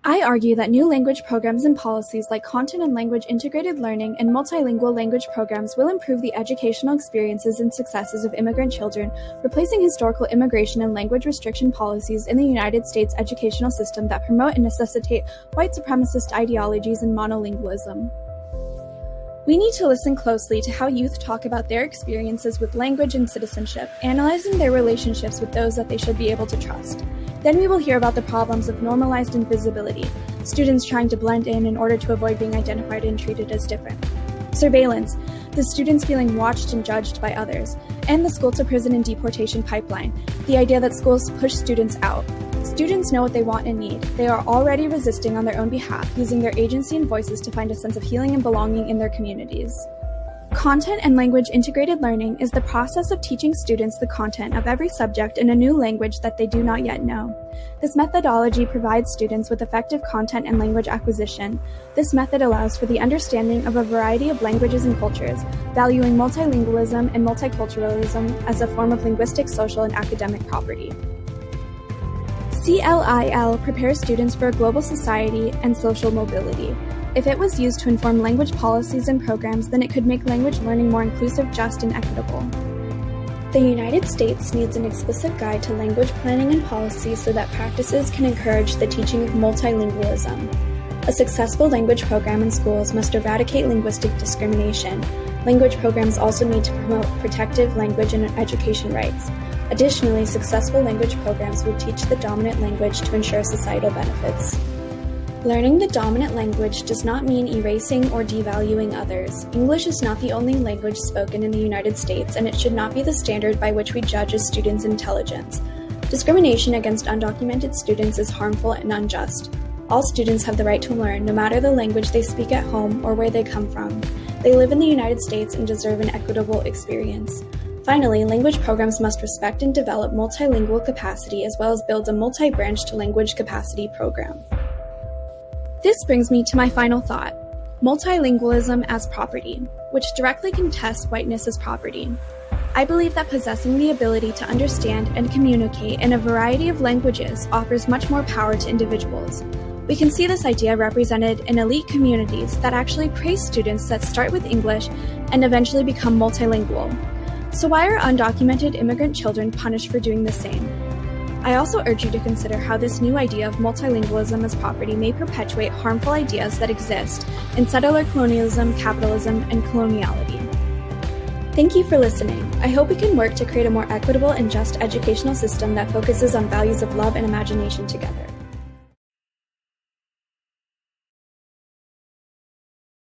I argue that new language programs and policies like content and language integrated learning and multilingual language programs will improve the educational experiences and successes of immigrant children, replacing historical immigration and language restriction policies in the United States educational system that promote and necessitate white supremacist ideologies and monolingualism. We need to listen closely to how youth talk about their experiences with language and citizenship, analyzing their relationships with those that they should be able to trust. Then we will hear about the problems of normalized invisibility, students trying to blend in order to avoid being identified and treated as different. Surveillance, the students feeling watched and judged by others, and the school-to-prison and deportation pipeline, the idea that schools push students out. Students know what they want and need. They are already resisting on their own behalf, using their agency and voices to find a sense of healing and belonging in their communities. Content and language integrated learning is the process of teaching students the content of every subject in a new language that they do not yet know. This methodology provides students with effective content and language acquisition. This method allows for the understanding of a variety of languages and cultures, valuing multilingualism and multiculturalism as a form of linguistic, social, and academic property. CLIL prepares students for a global society and social mobility. If it was used to inform language policies and programs, then it could make language learning more inclusive, just, and equitable. The United States needs an explicit guide to language planning and policy so that practices can encourage the teaching of multilingualism. A successful language program in schools must eradicate linguistic discrimination. Language programs also need to promote protective language and education rights. Additionally, successful language programs will teach the dominant language to ensure societal benefits. Learning the dominant language does not mean erasing or devaluing others. English is not the only language spoken in the United States, and it should not be the standard by which we judge a student's intelligence. Discrimination against undocumented students is harmful and unjust. All students have the right to learn, no matter the language they speak at home or where they come from. They live in the United States and deserve an equitable experience. Finally, language programs must respect and develop multilingual capacity as well as build a multi-branched language capacity program. This brings me to my final thought, multilingualism as property, which directly contests whiteness as property. I believe that possessing the ability to understand and communicate in a variety of languages offers much more power to individuals. We can see this idea represented in elite communities that actually praise students that start with English and eventually become multilingual. So why are undocumented immigrant children punished for doing the same? I also urge you to consider how this new idea of multilingualism as property may perpetuate harmful ideas that exist in settler colonialism, capitalism, and coloniality. Thank you for listening. I hope we can work to create a more equitable and just educational system that focuses on values of love and imagination together.